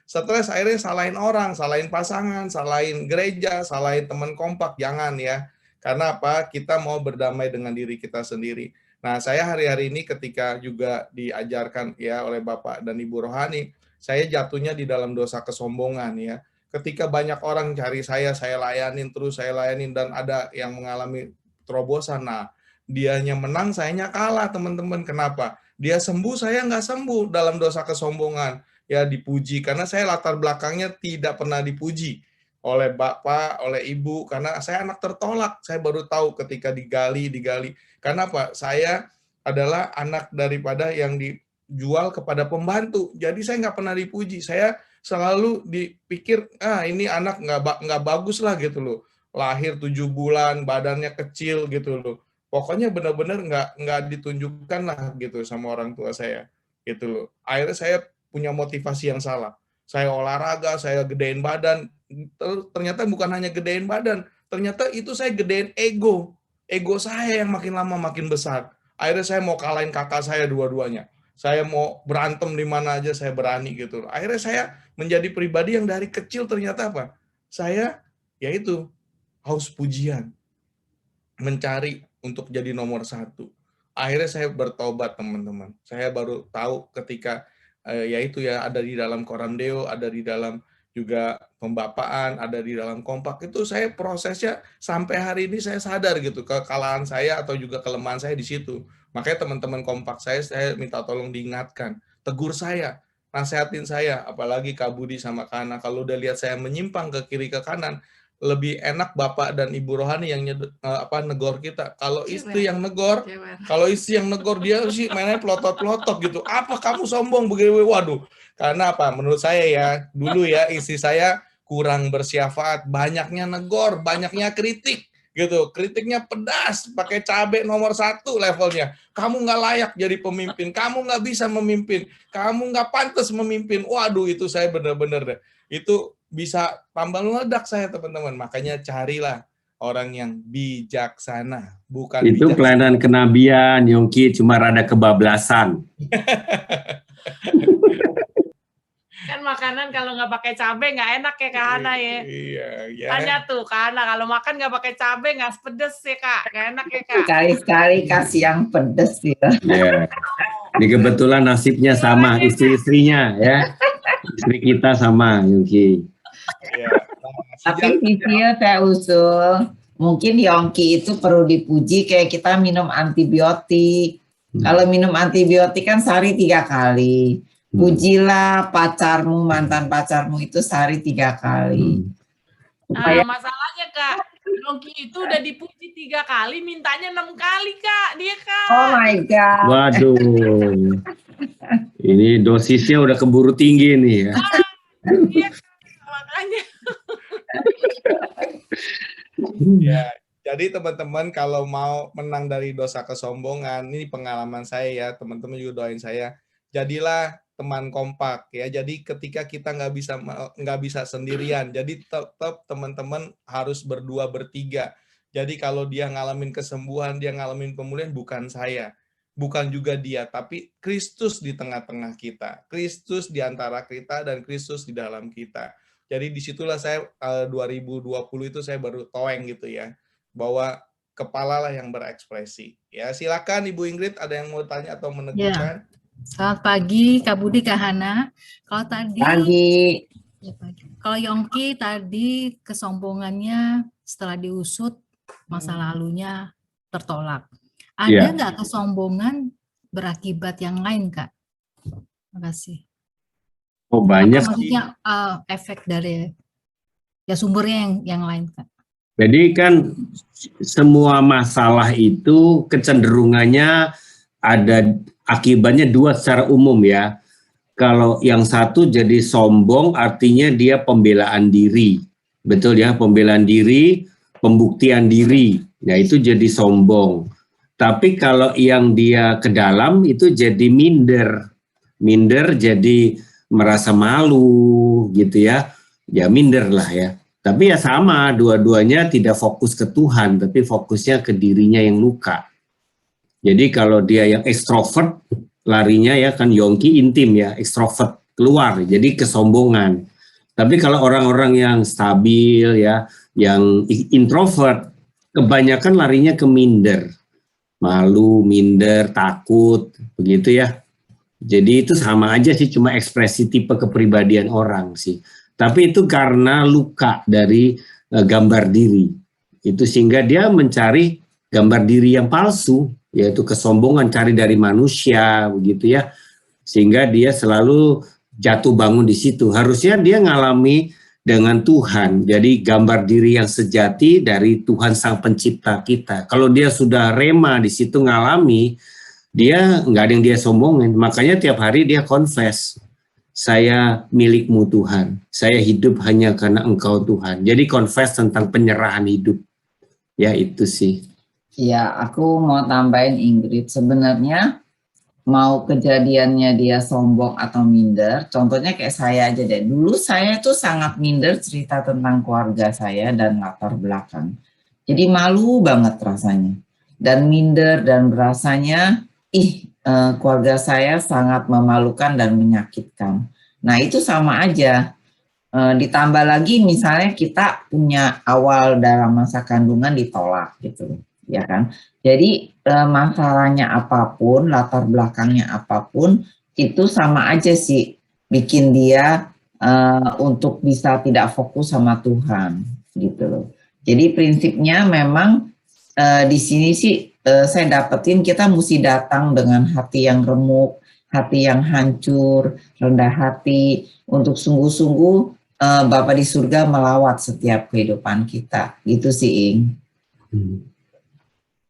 stres akhirnya salahin orang, salahin pasangan, salahin gereja, salahin teman kompak, jangan ya. Karena apa? Kita mau berdamai dengan diri kita sendiri. Nah, saya hari-hari ini ketika juga diajarkan ya oleh Bapak dan Ibu Rohani, saya jatuhnya di dalam dosa kesombongan ya. Ketika banyak orang cari saya layanin terus, saya layanin, dan ada yang mengalami terobosan. Nah, dianya menang, sayanya kalah, teman-teman. Kenapa? Dia sembuh, saya nggak sembuh dalam dosa kesombongan. Ya, dipuji, karena saya latar belakangnya tidak pernah dipuji oleh bapak, oleh ibu, karena saya anak tertolak. Saya baru tahu ketika digali. Karena apa? Saya adalah anak daripada yang dijual kepada pembantu. Jadi saya nggak pernah dipuji. Saya selalu dipikir, ini anak nggak bagus lah gitu loh. Lahir 7 bulan, badannya kecil gitu loh. Pokoknya benar-benar nggak ditunjukkan lah gitu sama orang tua saya gitu loh. Akhirnya saya punya motivasi yang salah. Saya olahraga, saya gedein badan. Ternyata bukan hanya gedein badan, ternyata itu saya gedein ego saya yang makin lama makin besar. Akhirnya saya mau kalahin kakak saya dua-duanya, saya mau berantem di mana aja saya berani gitu. Akhirnya saya menjadi pribadi yang dari kecil ternyata apa, saya yaitu haus pujian, mencari untuk jadi nomor satu. Akhirnya saya bertobat, teman-teman. Saya baru tahu ketika yaitu ya, ada di dalam Koramdeo, ada di dalam juga pembapaan, ada di dalam kompak. Itu saya prosesnya sampai hari ini saya sadar gitu, kekalahan saya atau juga kelemahan saya di situ. Makanya teman-teman kompak saya minta tolong diingatkan, tegur saya, nasihatin saya, apalagi Kak Budi sama Kak Hana, kalau udah lihat saya menyimpang ke kiri ke kanan, lebih enak bapak dan ibu rohani yang negor kita. Kalau istri yang negor, dia sih mainnya pelotot-pelotot gitu. Apa kamu sombong begini? Waduh. Karena apa? Menurut saya ya, dulu ya istri saya kurang bersyafaat, banyaknya negor, banyaknya kritik gitu. Kritiknya pedas, pakai cabai nomor 1 levelnya. Kamu nggak layak jadi pemimpin, kamu nggak bisa memimpin, kamu nggak pantas memimpin. Waduh, itu saya benar-benar deh. Itu bisa tambah meledak saya, teman-teman. Makanya carilah orang yang bijaksana, bukan itu bijaksana. kelainan kenabian, Yongki, cuma rada kebablasan. Kan makanan kalau nggak pakai cabai nggak enak ya Kak Hana ya. Iya, ya. Tanya tuh Kak Hana, kalau makan nggak pakai cabai nggak pedes ya Kak, nggak enak ya Kak. Sekali-sekali kasih yang pedes ya. Ya. Ini kebetulan nasibnya sama, istri-istrinya ya. Istri kita sama, Yongki. Ya. Tapi Vivio saya usul, mungkin Yongki itu perlu dipuji kayak kita minum antibiotik. Kalau minum antibiotik kan sehari 3 kali. Pujilah pacarmu, mantan pacarmu itu sehari 3 kali. Masalahnya Kak, Yongki itu udah dipuji 3 kali, mintanya 6 kali Kak, dia Kak. Oh my God. Waduh. Ini dosisnya udah keburu tinggi nih ya. Iya Kak, makanya. Ya, jadi teman-teman kalau mau menang dari dosa kesombongan, ini pengalaman saya ya, teman-teman juga doain saya, jadilah teman kompak ya. Jadi ketika kita nggak bisa sendirian, jadi tetap teman-teman harus berdua bertiga. Jadi kalau dia ngalamin kesembuhan, dia ngalamin pemulihan, bukan saya, bukan juga dia, tapi Kristus di tengah-tengah kita, Kristus di antara kita, dan Kristus di dalam kita. Jadi disitulah saya 2020 itu saya baru toeng gitu ya, bahwa kepala lah yang berekspresi. Ya, silakan Ibu Ingrid, ada yang mau tanya atau meneguhkan? Ya. Selamat pagi Kak Budi, Kak Hana. Kalau tadi kalau Yongki tadi kesombongannya setelah diusut masa lalunya tertolak. Ada nggak kesombongan berakibat yang lain, Kak? Terima kasih. Oh, banyak. Maksudnya efek dari ya sumbernya yang lain, Kak. Jadi kan semua masalah itu kecenderungannya ada akibatnya 2 secara umum ya. Kalau yang satu jadi sombong artinya dia pembelaan diri. Betul ya, pembelaan diri, pembuktian diri. Nah, itu jadi sombong. Tapi kalau yang dia ke dalam itu jadi minder. Minder jadi merasa malu gitu ya. Ya minder lah ya. Tapi ya sama, dua-duanya tidak fokus ke Tuhan, tapi fokusnya ke dirinya yang luka. Jadi kalau dia yang ekstrovert, larinya ya kan Yongki intim ya, ekstrovert keluar, jadi kesombongan. Tapi kalau orang-orang yang stabil ya, yang introvert, kebanyakan larinya ke minder. Malu, minder, takut, begitu ya. Jadi itu sama aja sih, cuma ekspresi tipe kepribadian orang sih. Tapi itu karena luka dari gambar diri. Itu sehingga dia mencari gambar diri yang palsu, yaitu kesombongan, cari dari manusia begitu ya. Sehingga dia selalu jatuh bangun di situ. Harusnya dia ngalami dengan Tuhan. Jadi gambar diri yang sejati dari Tuhan Sang Pencipta kita. Kalau dia sudah rema di situ ngalami, dia nggak ada yang dia sombongin. Makanya tiap hari dia confess, saya milikmu Tuhan, saya hidup hanya karena Engkau Tuhan. Jadi confess tentang penyerahan hidup. Ya itu sih. Ya, aku mau tambahin Ingrid, sebenarnya mau kejadiannya dia sombong atau minder, contohnya kayak saya aja deh. Dulu saya tuh sangat minder cerita tentang keluarga saya dan latar belakang. Jadi malu banget rasanya. Dan minder dan berasanya, keluarga saya sangat memalukan dan menyakitkan. Nah itu sama aja. Ditambah lagi misalnya kita punya awal dalam masa kandungan ditolak gitu, ya kan. Jadi masalahnya apapun, latar belakangnya apapun, itu sama aja sih bikin dia untuk bisa tidak fokus sama Tuhan gitu loh. Jadi prinsipnya memang di sini sih saya dapetin kita mesti datang dengan hati yang remuk, hati yang hancur, rendah hati, untuk sungguh-sungguh Bapa di surga melawat setiap kehidupan kita. Gitu sih, Ing.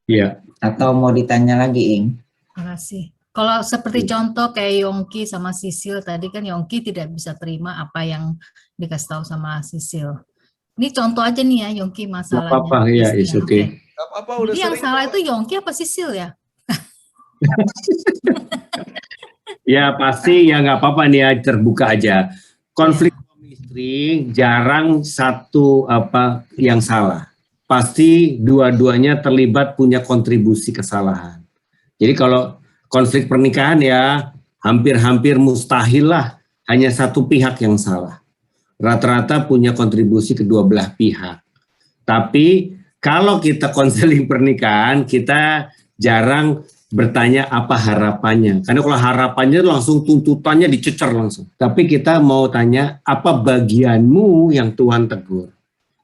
Iya. Atau mau ditanya lagi, Ing? Terima kasih. Kalau seperti contoh kayak Yongki sama Sisil tadi kan, Yongki tidak bisa terima apa yang dikasih tahu sama Sisil. Ini contoh aja nih ya, Yongki masalahnya. Apa-apa, ya, is okay. Jadi yang salah itu Yongki apa Sisil ya? Ya pasti ya nggak apa-apa nih ya, terbuka aja. Konflik suami istri jarang satu yang salah. Pasti dua-duanya terlibat punya kontribusi kesalahan. Jadi kalau konflik pernikahan ya hampir-hampir mustahil lah hanya satu pihak yang salah. Rata-rata punya kontribusi kedua belah pihak. Tapi kalau kita konseling pernikahan, kita jarang bertanya apa harapannya. Karena kalau harapannya langsung tuntutannya dicecer langsung. Tapi kita mau tanya apa bagianmu yang Tuhan tegur.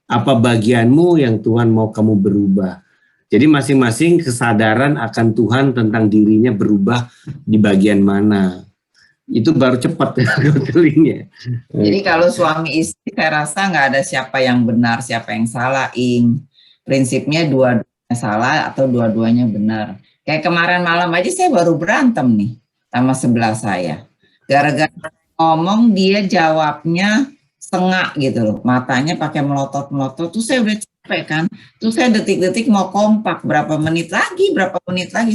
Apa bagianmu yang Tuhan mau kamu berubah. Jadi masing-masing kesadaran akan Tuhan tentang dirinya berubah di bagian mana. Itu baru cepat konselingnya. Jadi kalau suami istri saya rasa nggak ada siapa yang benar, siapa yang salah, Ing. Prinsipnya dua-duanya salah atau dua-duanya benar. Kayak kemarin malam aja saya baru berantem nih sama sebelah saya. Gara-gara ngomong dia jawabnya sengak gitu loh. Matanya pakai melotot-melotot. Terus saya udah capek kan. Terus saya detik-detik mau kompak. Berapa menit lagi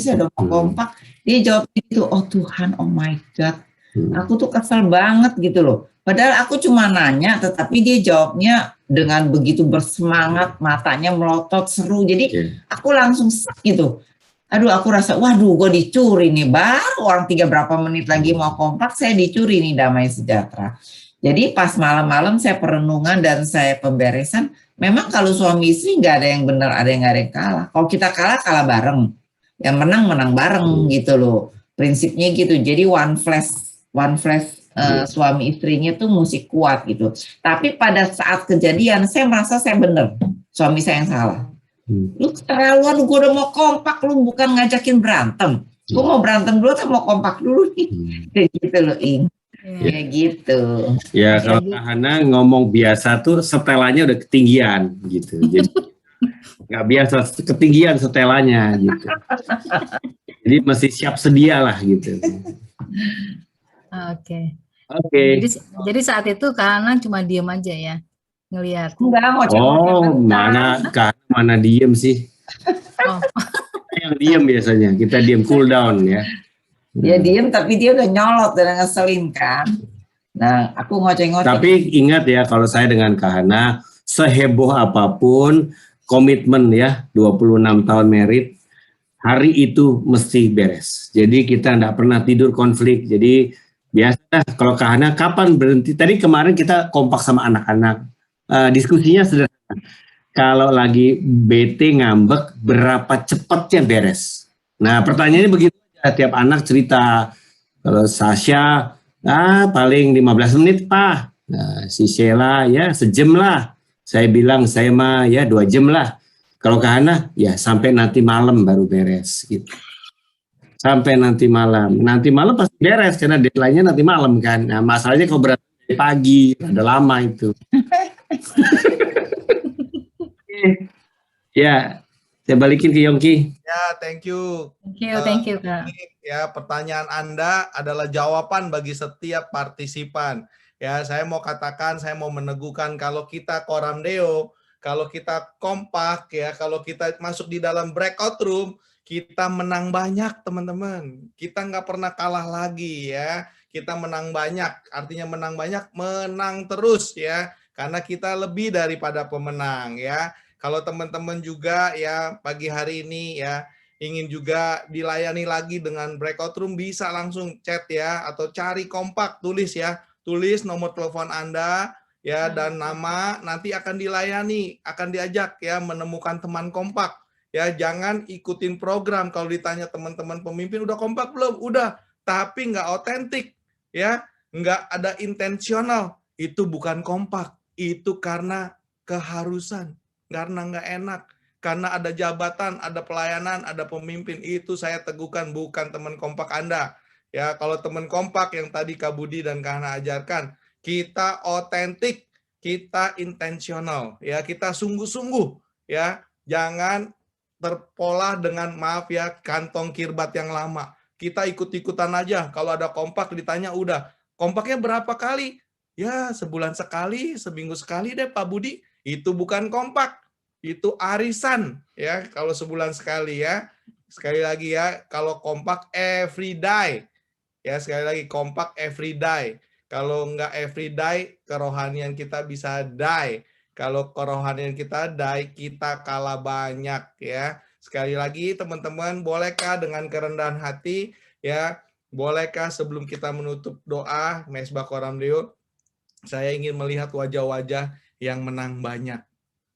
saya udah mau kompak. Dia jawab gitu, oh Tuhan, oh my God. Aku tuh kesel banget gitu loh. Padahal aku cuma nanya, tetapi dia jawabnya dengan begitu bersemangat, matanya melotot, seru. Jadi aku langsung gitu. Aduh, aku rasa, waduh, gue dicuri nih. Baru orang berapa menit lagi mau kompak, saya dicuri nih damai sejahtera. Jadi pas malam-malam saya perenungan dan saya pemberesan, memang kalau suami istri nggak ada yang benar, ada yang nggak ada yang kalah. Kalau kita kalah, kalah bareng. Yang menang bareng gitu loh. Prinsipnya gitu. Jadi one flash suami istrinya tuh mesti kuat gitu. Tapi pada saat kejadian saya merasa saya benar, suami saya yang salah. Lu keterlaluan, gue udah mau kompak, lu bukan ngajakin berantem. Gue mau berantem dulu atau mau kompak dulu nih. Kayak gitu loh, Ing. Kayak gitu. Ya kalau Hana ngomong biasa tuh setelannya udah ketinggian gitu. Jadi nggak biasa ketinggian setelannya gitu. Jadi masih siap sedia lah gitu. Oke. Oke. Jadi saat itu Hana cuma diem aja ya, ngelihat. Enggak mau mana diem sih? Oh. Yang diem biasanya kita diem cool down ya. Dia diem tapi dia udah nyolot dan ngeselin kan. Nah aku ngoceh-ngoceh. Tapi ingat ya kalau saya dengan Kak Hana, seheboh apapun komitmen ya 26 tahun married, hari itu mesti beres. Jadi kita enggak pernah tidur konflik. Jadi biasa kalau Kak Hana kapan berhenti? Tadi kemarin kita kompak sama anak-anak. Diskusinya sederhana. Kalau lagi bete ngambek, berapa cepatnya beres? Nah pertanyaannya begitu. Tiap anak cerita Kalau Sasha, paling 15 menit, Pak. Nah, si Sheila, ya sejam lah. Saya bilang, saya mah ya 2 jam lah. Kalau ke Hana, ya sampai nanti malam baru beres. Gitu. Sampai nanti malam. Nanti malam pasti beres, karena deadline-nya nanti malam kan. Nah, masalahnya kalau berarti pagi, ada lama itu. Ya, saya balikin ke Yongki. Ya, thank you. Thank you, Kak. Ya, pertanyaan Anda adalah jawaban bagi setiap partisipan. Ya, saya mau katakan, saya mau meneguhkan kalau kita Coramdeo, kalau kita kompak, ya, kalau kita masuk di dalam breakout room, kita menang banyak, teman-teman. Kita nggak pernah kalah lagi, ya. Kita menang banyak, artinya menang banyak, menang terus, ya. Karena kita lebih daripada pemenang, ya. Kalau teman-teman juga, ya, pagi hari ini, ya, ingin juga dilayani lagi dengan breakout room, bisa langsung chat, ya, atau cari kompak, tulis, ya. Tulis nomor telepon Anda, ya, dan nama, nanti akan dilayani, akan diajak, ya, menemukan teman kompak. Ya, jangan ikutin program. Kalau ditanya teman-teman pemimpin, udah kompak belum? Udah, tapi nggak otentik, ya, nggak ada intensional. Itu bukan kompak, itu karena keharusan, karena nggak enak, karena ada jabatan, ada pelayanan, ada pemimpin. Itu saya teguhkan, bukan teman kompak Anda. Ya, kalau teman kompak yang tadi Kak Budi dan Kak Hana ajarkan, kita otentik, kita intensional, ya, kita sungguh-sungguh, ya, jangan terpola dengan, maaf ya, kantong kirbat yang lama. Kita ikut-ikutan aja. Kalau ada kompak ditanya, udah. Kompaknya berapa kali? Ya, sebulan sekali, seminggu sekali deh Pak Budi. Itu bukan kompak. Itu arisan, ya, kalau sebulan sekali, ya. Sekali lagi, ya, kalau kompak every day. Ya, sekali lagi, kompak every day. Kalau nggak every day, kerohanian kita bisa die. Kalau kerohanian kita die, kita kalah banyak, ya. Sekali lagi teman-teman, bolehkah dengan kerendahan hati, ya, bolehkah sebelum kita menutup doa Mesbah Coramdeo, saya ingin melihat wajah-wajah yang menang banyak.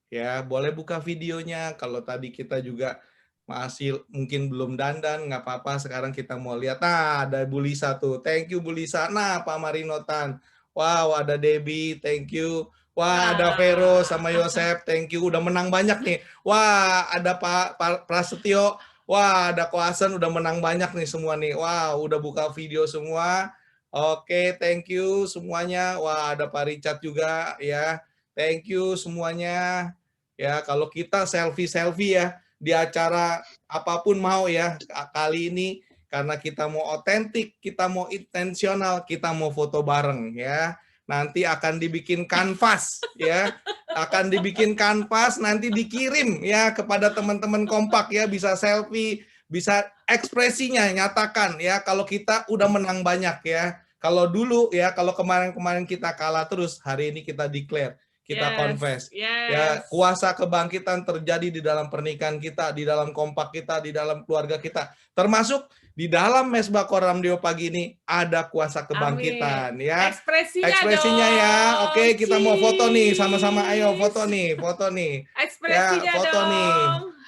Ya, boleh buka videonya. Kalau tadi kita juga masih mungkin belum dandan, nggak apa-apa. Sekarang kita mau lihat. Nah, ada Bu Lisa tuh. Thank you Bu Lisa. Nah, Pak Marinotan. Wow, ada Debbie. Thank you. Wah, ada Vero sama Yosep. Thank you. Udah menang banyak nih. Wah, ada Pak Prasetyo. Wah, ada Koasen. Udah menang banyak nih semua nih. Wow, udah buka video semua. Oke, thank you semuanya. Wah, ada Pak Richard juga ya. Thank you semuanya. Ya, kalau kita selfie-selfie ya di acara apapun mau ya kali ini, karena kita mau otentik, kita mau intensional, kita mau foto bareng ya. Nanti akan dibikin kanvas ya. Akan dibikin kanvas, nanti dikirim ya kepada teman-teman kompak ya, bisa selfie, bisa ekspresinya nyatakan ya kalau kita udah menang banyak ya. Kalau dulu ya, kalau kemarin-kemarin kita kalah terus, hari ini kita declare, kita confess. Ya, kuasa kebangkitan terjadi di dalam pernikahan kita, di dalam kompak kita, di dalam keluarga kita. Termasuk di dalam Mesbah Coramdeo pagi ini ada kuasa kebangkitan. Amin. Ya. Ekspresinya dong. Ya. Oke, kita mau foto nih sama-sama. Ayo foto nih, foto nih. Ekspresinya ya, foto dong. Nih.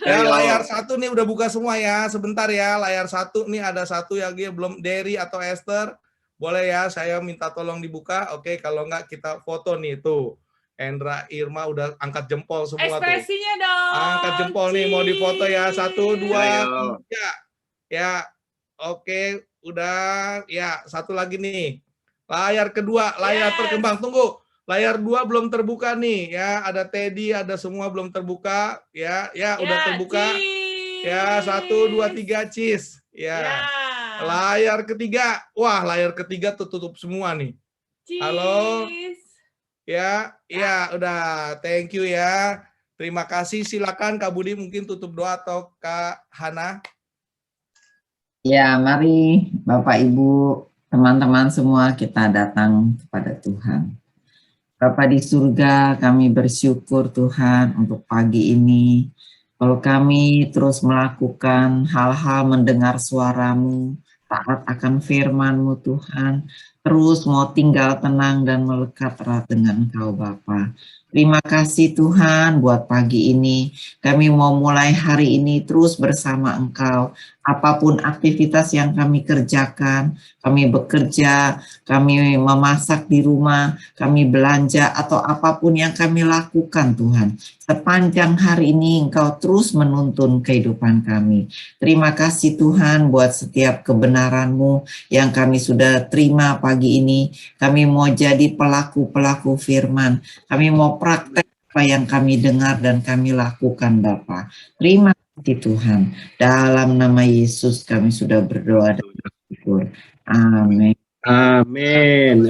Ya, layar satu nih udah buka semua ya. Sebentar ya, layar satu nih ada satu yang belum, Derry atau Esther. Boleh ya, saya minta tolong dibuka. Oke, kalau enggak kita foto nih tuh. Endra, Irma udah angkat jempol semua. Ekspresinya tuh. Dong. Angkat jempol nih, mau difoto ya. 1, 2, 3. Ya, oke, udah. Ya, satu lagi nih. Layar kedua, layar terkembang. Tunggu, layar 2 belum terbuka nih. Ya, ada Teddy, ada semua belum terbuka. Ya, udah terbuka. Cheese. Ya, 1, 2, 3, cheese. Ya. Layar ketiga. Wah, layar ketiga tutup semua nih. Cheese. Halo. Ya, udah. Thank you ya. Terima kasih. Silakan Kak Budi mungkin tutup doa atau Kak Hana. Ya, mari Bapak Ibu, teman-teman semua kita datang kepada Tuhan. Bapa di surga, kami bersyukur Tuhan untuk pagi ini. Kalau kami terus melakukan hal-hal mendengar suara-Mu, taat akan firman-Mu Tuhan, terus mau tinggal tenang dan melekat erat dengan Engkau Bapa. Terima kasih Tuhan buat pagi ini. Kami mau mulai hari ini terus bersama Engkau. apapun aktivitas yang kami kerjakan, kami bekerja, kami memasak di rumah, kami belanja, atau apapun yang kami lakukan Tuhan. Sepanjang hari ini Engkau terus menuntun kehidupan kami. Terima kasih Tuhan buat setiap kebenaran-Mu yang kami sudah terima pagi ini. Kami mau jadi pelaku-pelaku firman. Kami mau praktek apa yang kami dengar dan kami lakukan Bapa. Terima kasih Tuhan. Dalam nama Yesus kami sudah berdoa dan bersyukur. Amin. Amin.